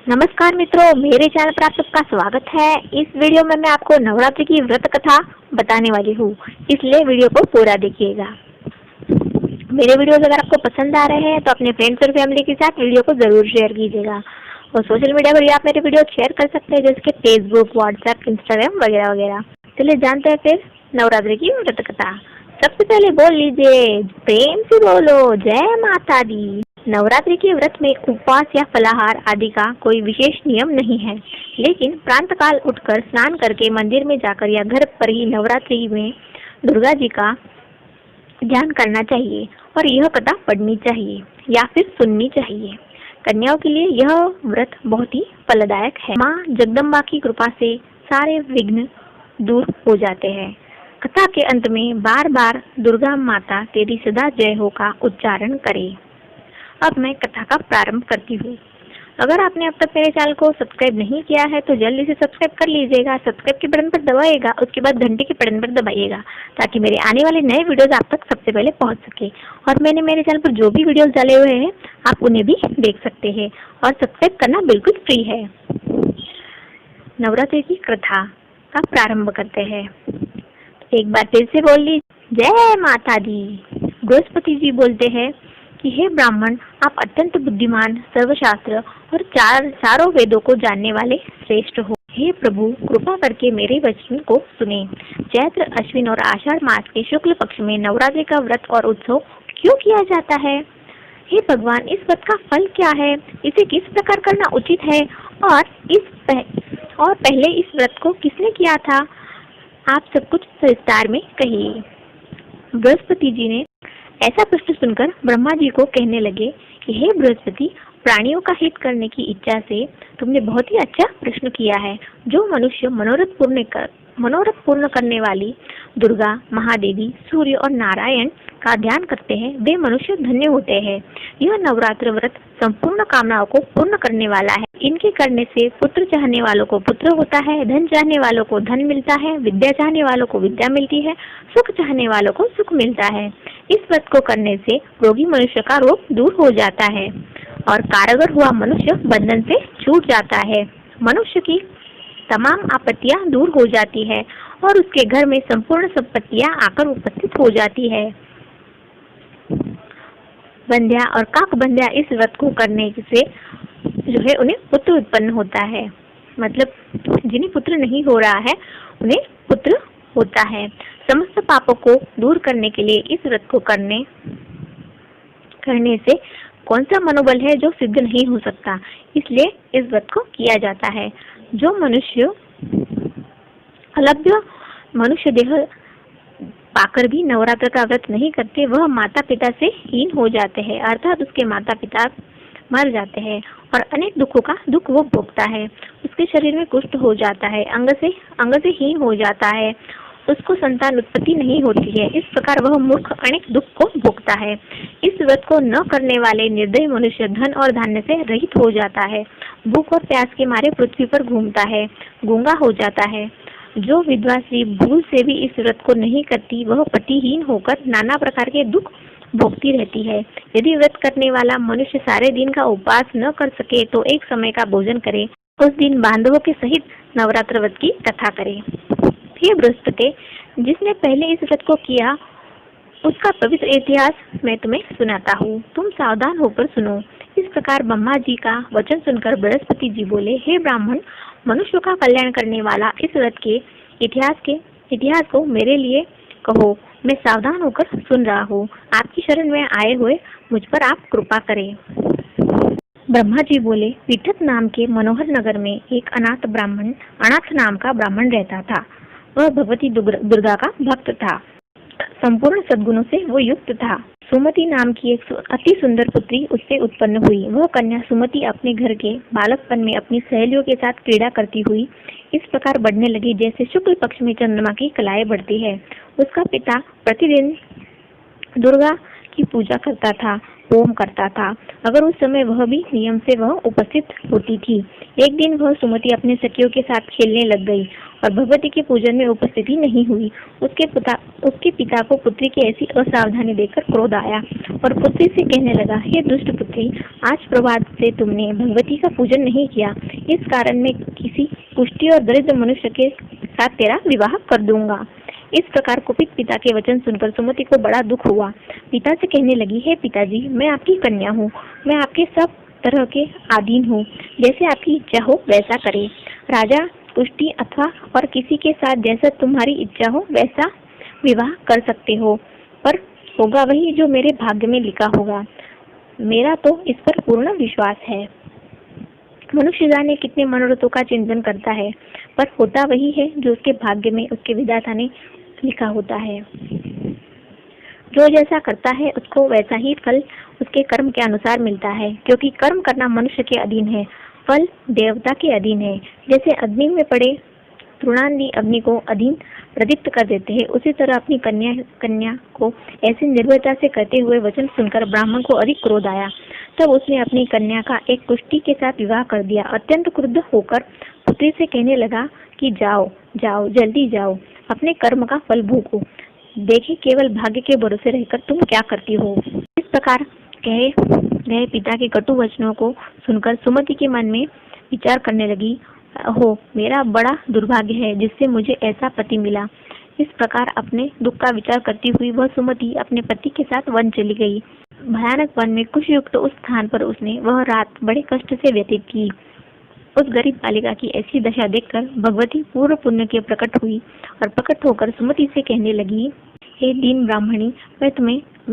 नमस्कार मित्रों, मेरे चैनल पर आप सबका स्वागत है। इस वीडियो में मैं आपको नवरात्रि की व्रत कथा बताने वाली हूँ, इसलिए वीडियो को पूरा देखिएगा। मेरे वीडियोस अगर आपको पसंद आ रहे हैं तो अपने फ्रेंड्स और फैमिली के साथ वीडियो को जरूर शेयर कीजिएगा। और सोशल मीडिया पर भी आप मेरे वीडियो शेयर कर सकते हैं, जैसे कि फेसबुक, व्हाट्सएप, इंस्टाग्राम वगैरह वगैरह। चलिए जानते हैं फिर नवरात्रि की व्रत कथा। सबसे पहले बोल लीजिए, प्रेम से बोलो जय माता दी। नवरात्रि के व्रत में उपवास या फलाहार आदि का कोई विशेष नियम नहीं है, लेकिन प्रातःकाल उठकर स्नान करके मंदिर में जाकर या घर पर ही नवरात्रि में दुर्गा जी का ध्यान करना चाहिए और यह कथा पढ़नी चाहिए या फिर सुननी चाहिए। कन्याओं के लिए यह व्रत बहुत ही फलदायक है। माँ जगदम्बा की कृपा से सारे विघ्न दूर हो जाते हैं। कथा के अंत में बार बार दुर्गा माता तेरी सदा जय हो का उच्चारण करें। अब मैं कथा का प्रारंभ करती हूँ। अगर आपने अब तक मेरे चैनल को सब्सक्राइब नहीं किया है तो जल्दी से सब्सक्राइब कर लीजिएगा। सब्सक्राइब के बटन पर दबाइएगा, उसके बाद घंटे के बटन पर दबाइएगा, ताकि मेरे आने वाले नए वीडियोस आप तक सबसे पहले पहुंच सके। और मैंने मेरे चैनल पर जो भी वीडियोस डाले हुए हैं आप उन्हें भी देख सकते हैं और सब्सक्राइब करना बिल्कुल फ्री है। नवरात्रि की कथा का प्रारंभ करते हैं। एक बार फिर से बोल लीजिए, जय माता दी। बृहस्पति जी बोलते हैं कि हे ब्राह्मण, आप अत्यंत बुद्धिमान, सर्वशास्त्र और चारों वेदों को जानने वाले श्रेष्ठ हो। हे प्रभु, कृपा करके मेरे वचन को सुने। चैत्र, अश्विन और आषाढ़ मास के शुक्ल पक्ष में नवरात्रि का व्रत और उत्सव क्यों किया जाता है? हे भगवान, इस व्रत का फल क्या है? इसे किस प्रकार करना उचित है? और पहले इस व्रत को किसने किया था? आप सब कुछ विस्तार में कहिए। बृहस्पति जी ने ऐसा प्रश्न सुनकर ब्रह्मा जी को कहने लगे कि हे बृहस्पति, प्राणियों का हित करने की इच्छा से तुमने बहुत ही अच्छा प्रश्न किया है। जो मनुष्य मनोरथ पूर्ण करने वाली दुर्गा, महादेवी, सूर्य और नारायण का ध्यान करते हैं, वे मनुष्य धन्य होते हैं। यह नवरात्र व्रत संपूर्ण कामनाओं को पूर्ण करने वाला है। इनके करने से पुत्र चाहने वालों को पुत्र होता है, धन चाहने वालों को धन मिलता है, विद्या चाहने वालों को विद्या मिलती है, सुख चाहने वालों को सुख मिलता है। इस व्रत को करने से रोगी मनुष्य का रोग दूर हो जाता है और कारागर हुआ मनुष्य बंधन से छूट जाता है। मनुष्य की तमाम आपत्तियां दूर हो जाती है और उसके घर में संपूर्ण संपत्तियां आकर उपस्थित हो जाती है। बंध्या और काक बंध्या इस व्रत को करने से जो है उन्हें पुत्र उत्पन्न होता है। मतलब जिन्हें पुत्र नहीं हो रहा है उन्हें पुत्र होता है। समस्त पापों को दूर करने के लिए इस व्रत को करने से कौन सा मनोबल है जो सिद्ध नहीं हो सकता, इसलिए इस व्रत को किया जाता है। जो मनुष्य अलभ्य मनुष्य देह पाकर भी नवरात्र का व्रत नहीं करते, वह माता पिता से हीन हो जाते हैं, अर्थात उसके माता पिता मर जाते हैं और अनेक दुखों का दुख वो भोगता है। उसके शरीर में कुष्ठ हो जाता है, अंग से हीन हो जाता है, उसको संतान उत्पत्ति नहीं होती है। इस प्रकार वह मूर्ख अनेक दुख को भोगता है। इस व्रत को न करने वाले निर्दयी मनुष्य धन और धान्य से रहित हो जाता है, भूख और प्यास के मारे पृथ्वी पर घूमता है, गूंगा हो जाता है। जो विधवा स्त्री भूल से भी इस व्रत को नहीं करती, वह पतिहीन होकर नाना प्रकार के दुख भोगती रहती है। यदि व्रत करने वाला मनुष्य सारे दिन का उपवास न कर सके तो एक समय का भोजन करे। उस दिन बांधवों के सहित नवरात्र व्रत की कथा करे। हे बृहस्पति, जिसने पहले इस व्रत को किया उसका पवित्र इतिहास मैं तुम्हें सुनाता हूँ, तुम सावधान होकर सुनो। इस प्रकार ब्रह्मा जी का वचन सुनकर बृहस्पति जी बोले, हे ब्राह्मण, मनुष्य का कल्याण करने वाला इस व्रत के इतिहास को मेरे लिए कहो। मैं सावधान होकर सुन रहा हूँ। आपकी शरण में आए हुए मुझ पर आप कृपा करें। ब्रह्मा जी बोले, विठत नाम के मनोहर नगर में एक अनाथ नाम का ब्राह्मण रहता था। वह भगवती दुर्गा का भक्त था। संपूर्ण सद्गुणों से वो युक्त था। सुमति नाम की एक अति सुंदर पुत्री उससे उत्पन्न हुई। वह कन्या सुमति अपने घर के बालकपन में अपनी सहेलियों के साथ क्रीड़ा करती हुई इस प्रकार बढ़ने लगी जैसे शुक्ल पक्ष में चंद्रमा की कलाएं बढ़ती है। उसका पिता प्रतिदिन दुर्गा की पूजा करता था, होम करता था। अगर उस समय वह भी नियम से वह उपस्थित होती थी। एक दिन वह सुमति अपने सखियों के साथ खेलने लग गई और भगवती के पूजन में उपस्थिति नहीं हुई। उसके पिता को पुत्री की ऐसी असावधानी देखकर क्रोध आया और पुत्री से कहने लगा, हे दुष्ट पुत्री, आज प्रभात से तुमने भगवती का पूजन नहीं किया। इस कारण मैं किसी कुष्ठी और दरिद्र मनुष्य के साथ तेरा विवाह कर दूंगा। इस प्रकार कुपित पिता के वचन सुनकर सुमति को बड़ा दुख हुआ। पिता से कहने लगी, हे पिताजी, मैं आपकी कन्या हूँ, मैं आपके सब तरह के अधीन हूँ, जैसे आपकी इच्छा हो वैसा करे। राजा, कुष्ठी अथवा और किसी के साथ जैसा तुम्हारी इच्छा हो वैसा विवाह कर सकते हो, पर होगा वही जो मेरे भाग्य में लिखा होगा। मेरा तो इस पर पूर्ण विश्वास है। मनुष्य जाने कितने मनोरथों का चिंतन करता है, पर होता वही है जो उसके भाग्य में उसके विधाता ने लिखा होता है। जो जैसा करता है उसको वैसा ही फल उसके कर्म के अनुसार मिलता है, क्योंकि कर्म करना मनुष्य के अधीन है, फल देवता के अधीन है। जैसे अग्नि में पड़े तृणादि अग्नि को अधीन प्रदीप्त कर देते हैं, उसी तरह अपनी कन्या को ऐसी निर्भयता से कहते हुए वचन सुनकर ब्राह्मण को अधिक क्रोध आया। तब उसने अपनी कन्या का एक कुष्ठी के साथ विवाह कर दिया। अत्यंत क्रुद्ध होकर पुत्री से कहने लगा कि जाओ जाओ, जल्दी जाओ, अपने कर्म का फल भोगो। देखे केवल भाग्य के भरोसे रहकर तुम क्या करती हो। इस प्रकार कहे गए पिता के कटु वचनों को सुनकर सुमति के मन में विचार करने लगी, हो, मेरा बड़ा दुर्भाग्य है जिससे मुझे ऐसा पति मिला। इस प्रकार अपने दुख का विचार करती हुई वह सुमति अपने पति के साथ वन चली गई। भयानक वन में कुशयुक्त उस स्थान पर उसने वह रात बड़े कष्ट से व्यतीत की। उस गरीब बालिका की ऐसी दशा देखकर भगवती पूर्व पुण्य के प्रकट हुई और प्रकट होकर सुमति से कहने लगी, हे दीन ब्राह्मणी, मैं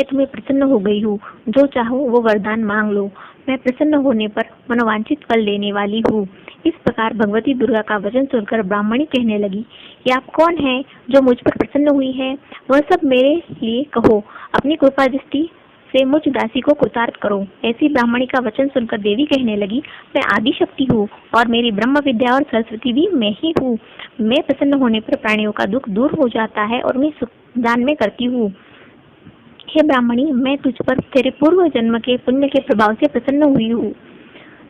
तुम्हें प्रसन्न हो गई हूँ। जो चाहो वो वरदान मांग लो, मैं प्रसन्न होने पर मनोवांछित फल देने वाली हूँ। इस प्रकार भगवती दुर्गा का वचन सुनकर ब्राह्मणी कहने लगी, ये आप कौन है जो मुझ पर प्रसन्न हुई है? वह सब मेरे लिए कहो, अपनी कृपा दृष्टि से मुझ दासी को कृतार्थ करो। ऐसी ब्राह्मणी का वचन सुनकर देवी कहने लगी, मैं आदि शक्ति हूँ और मेरी ब्रह्म विद्या और सरस्वती भी मैं ही हूँ। मैं प्रसन्न होने पर प्राणियों का दुख दूर हो जाता है और मैं सुख दान में करती हूँ। हे ब्राह्मणी, मैं तुझ पर तेरे पूर्व जन्म के पुण्य के प्रभाव से प्रसन्न हुई हूँ।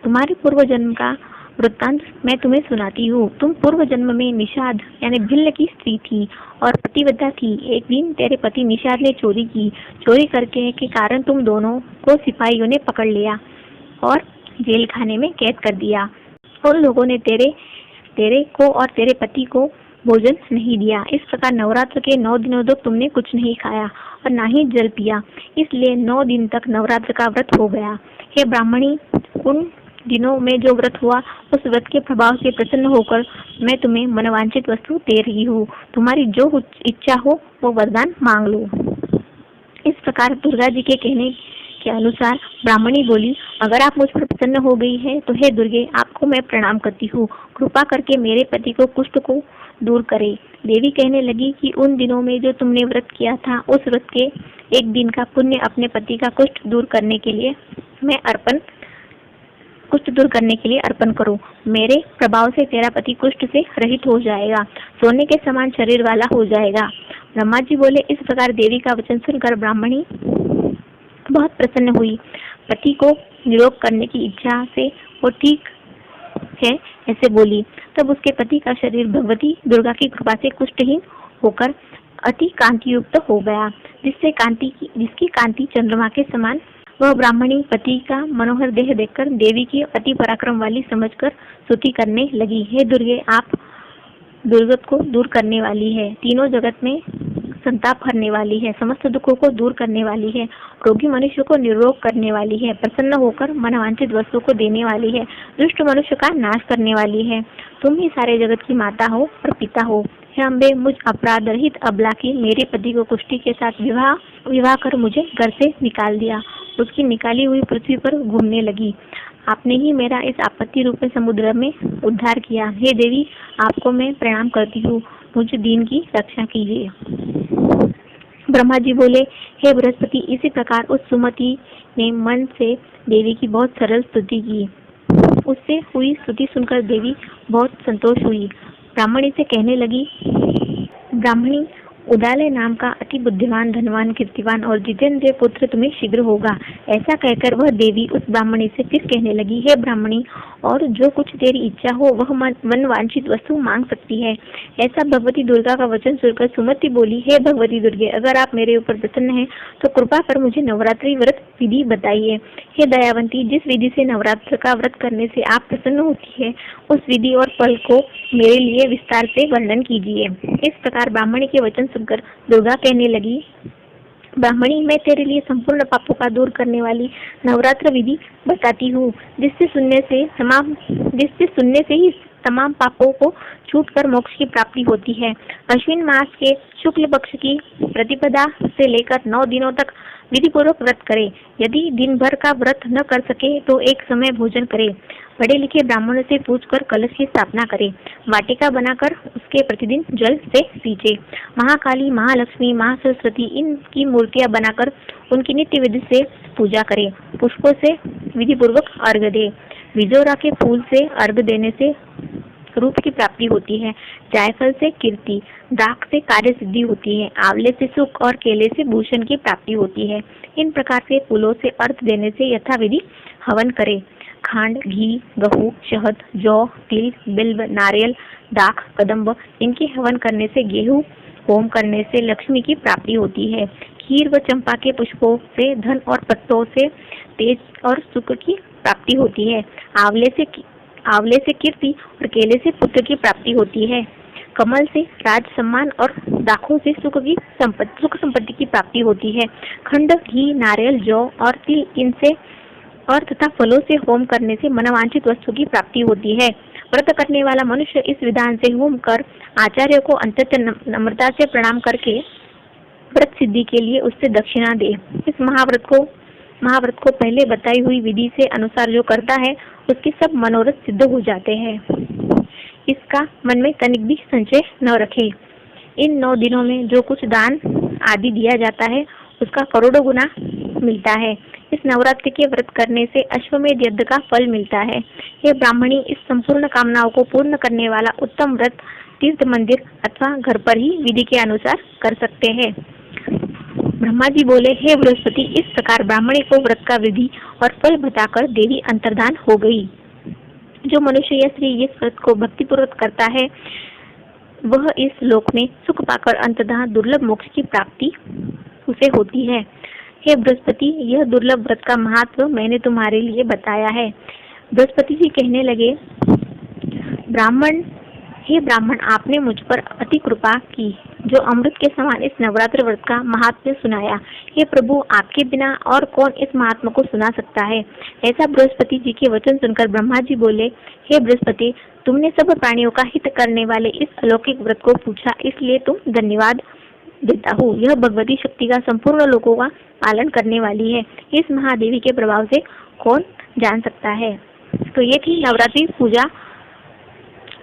तुम्हारे पूर्व जन्म का वृत्तांत मैं तुम्हें सुनाती हूँ। तुम पूर्व जन्म में निषाद यानी भिल्ल की स्त्री थी और पतिव्रता थी। एक दिन तेरे पति निषाद ने चोरी की। चोरी करके के कारण तुम दोनों को सिपाहियों ने पकड़ लिया और जेल खाने में कैद कर दिया। उन लोगों ने तेरे को और तेरे पति को भोजन नहीं दिया। इस प्रकार नवरात्र के 9 दिनों तक तुमने कुछ नहीं खाया और ना ही जल पिया, इसलिए 9 दिन तक नवरात्र का व्रत हो गया। हे ब्राह्मणी, उन दिनों में जो व्रत हुआ उस व्रत के प्रभाव से प्रसन्न होकर मैं तुम्हें मनोवांछित वस्तु दे रही हूँ। तुम्हारी जो इच्छा हो वो वरदान मांग लो। इस प्रकार दुर्गा जी के कहने के अनुसार ब्राह्मणी बोली, अगर आप मुझ पर प्रसन्न हो गई है तो हे दुर्गे, आपको मैं प्रणाम करती हूँ। कृपा करके मेरे पति को कुष्ठ को दूर करे। देवी कहने लगी कि उन दिनों में जो तुमने व्रत किया था उस व्रत के एक दिन का पुण्य अपने पति का कुष्ठ दूर करने के लिए अर्पण करो। मेरे प्रभाव से तेरा पति कुष्ठ से रहित हो जाएगा, सोने के समान शरीर वाला हो जाएगा। ब्रह्मा जी बोले, इस प्रकार देवी का वचन सुनकर ब्राह्मणी बहुत प्रसन्न हुई। पति को निरोग करने की इच्छा से वो ठीक है ऐसे बोली। तब उसके पति का शरीर भगवती दुर्गा की कृपा से कुष्ठहीन होकर अति कांति युक्त हो गया, जिसकी कांति चंद्रमा के समान। वह ब्राह्मणी पति का मनोहर देह देखकर देवी की अति पराक्रम वाली समझकर स्तुति करने लगी। हे दुर्गे, आप दुर्गत को दूर करने वाली है, तीनों जगत में संताप हरने वाली है, समस्त दुखों को दूर करने वाली है, रोगी मनुष्य को निरोग करने वाली है, प्रसन्न होकर मनवांछित वस्तु को देने वाली है, दुष्ट मनुष्य का नाश करने वाली है। तुम ही सारे जगत की माता हो और पिता हो। हे अम्बे, मुझ अपराध रहित अबला की मेरे पति को कुष्ठी के साथ विवाह कर मुझे घर से निकाल दिया। उसकी निकाली हुई पृथ्वी पर घूमने लगी। आपने ही मेरा इस आपत्ति रूप समुद्र में उद्धार किया। हे देवी, आपको मैं प्रणाम करती हूँ, मुझ दीन की रक्षा कीजिए। ब्रह्मा जी बोले, हे बृहस्पति, इसी प्रकार उस सुमति ने मन से देवी की बहुत सरल स्तुति की। उससे हुई स्तुति सुनकर देवी बहुत संतोष हुई। ब्राह्मणी से कहने लगी, ब्राह्मणी, उदालय नाम का अति बुद्धिमान, धनवान, कीर्तिवान और जितेंद्रिय पुत्र तुम्हें शीघ्र होगा। ऐसा कहकर वह देवी उस ब्राह्मणी से फिर कहने लगी, हे ब्राह्मणी, और जो कुछ तेरी इच्छा हो वह मन वांछित वस्तु मांग सकती है। ऐसा भगवती दुर्गा का वचन सुनकर सुमति बोली, हे भगवती दुर्गे, अगर आप मेरे ऊपर प्रसन्न हैं तो कृपा कर मुझे नवरात्रि व्रत विधि बताइए। हे दयावंती, जिस विधि से नवरात्र का व्रत करने से आप प्रसन्न होती है, उस विधि और फल को मेरे लिए विस्तार से वर्णन कीजिए। इस प्रकार ब्राह्मणी के वचन सुनकर दुर्गा कहने लगी, ब्राह्मणी, मैं तेरे लिए संपूर्ण पापों का दूर करने वाली नवरात्र विधि बताती हूँ, जिससे सुनने से ही तमाम पापों को छूटकर मोक्ष की प्राप्ति होती है। अश्विन मास के शुक्ल पक्ष की प्रतिपदा से लेकर 9 दिनों तक विधि पूर्वक व्रत करे। यदि दिन भर का व्रत न कर सके तो एक समय भोजन करे। पढ़े लिखे ब्राह्मणों से पूछकर कलश की स्थापना करे। वाटिका बनाकर उसके प्रतिदिन जल से सींचे। महाकाली, महालक्ष्मी, महासरस्वती इनकी मूर्तियां बनाकर उनकी नित्य विधि से पूजा करे। पुष्पों से विधि पूर्वक अर्घ्य दे। विजोरा के फूल से अर्घ्य देने से रूप की प्राप्ति होती है। जायफल से कीर्ति, दाख से कार्य सिद्धि होती है। आंवले से सुख और केले से भूषण की प्राप्ति होती है। इन प्रकार के फूलों से अर्घ्य देने से यथाविधि हवन करे। खांड, घी, गहू, शहद, जौ, तिल, बिल्व, नारियल, दाख, कदम्ब इनके हवन करने से, गेहूं होम करने से लक्ष्मी की प्राप्ति होती है। खीर व चंपा के पुष्पों से धन और पत्तों से तेज और सुख की प्राप्ति होती है। आंवले से कीर्ति और केले से पुत्र की प्राप्ति होती है। कमल से राज सम्मान और दाखों से सुख संपत्ति की प्राप्ति होती है। खंड, घी, नारियल, जौ और तिल इनसे और तथा फलों से होम करने से मनवांछित वस्तु की प्राप्ति होती है। व्रत करने वाला मनुष्य इस विधान से होम कर आचार्य को अंततः नम्रता से प्रणाम करके व्रत सिद्धि के लिए उससे दक्षिणा दे। इस महाव्रत को पहले बताई हुई विधि से अनुसार जो करता है उसके सब मनोरथ सिद्ध हो जाते हैं। इसका मन में तनिक भी संचय न रखे। इन 9 दिनों में जो कुछ दान आदि दिया जाता है उसका करोड़ों गुना मिलता है। इस नवरात्रि के व्रत करने से अश्वमेध यज्ञ का फल मिलता है। ये ब्राह्मणी, इस संपूर्ण कामनाओं को पूर्ण करने वाला उत्तम व्रत तीर्थ, मंदिर अथवा घर पर ही विधि के अनुसार कर सकते हैं। ब्रह्मा जी बोले, हे बृहस्पति, इस प्रकार ब्राह्मणी को व्रत का विधि और फल बताकर देवी अंतर्धान हो गई। जो मनुष्य या स्त्री इस व्रत को भक्तिपूर्वक करता है वह इस लोक में सुख पाकर अंततः दुर्लभ मोक्ष की प्राप्ति उसे होती है। हे बृहस्पति, यह दुर्लभ व्रत का महत्व मैंने तुम्हारे लिए बताया है। बृहस्पति जी कहने लगे, हे ब्राह्मण, आपने मुझ पर अति कृपा की जो अमृत के समान इस नवरात्र व्रत का महात्म्य सुनाया। हे प्रभु, आपके बिना और कौन इस महात्मा को सुना सकता है। ऐसा बृहस्पति जी के वचन सुनकर ब्रह्मा जी बोले, हे बृहस्पति, तुमने सब प्राणियों का हित करने वाले इस अलौकिक व्रत को पूछा, इसलिए तुम धन्यवाद देता हूँ। यह भगवती शक्ति का संपूर्ण लोकों का पालन करने वाली है। इस महादेवी के प्रभाव से कौन जान सकता है। तो ये थी नवरात्रि पूजा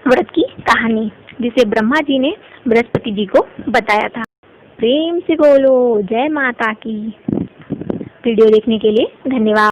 व्रत की कहानी जिसे ब्रह्मा जी ने बृहस्पति जी को बताया था। प्रेम से बोलो जय माता की। वीडियो देखने के लिए धन्यवाद।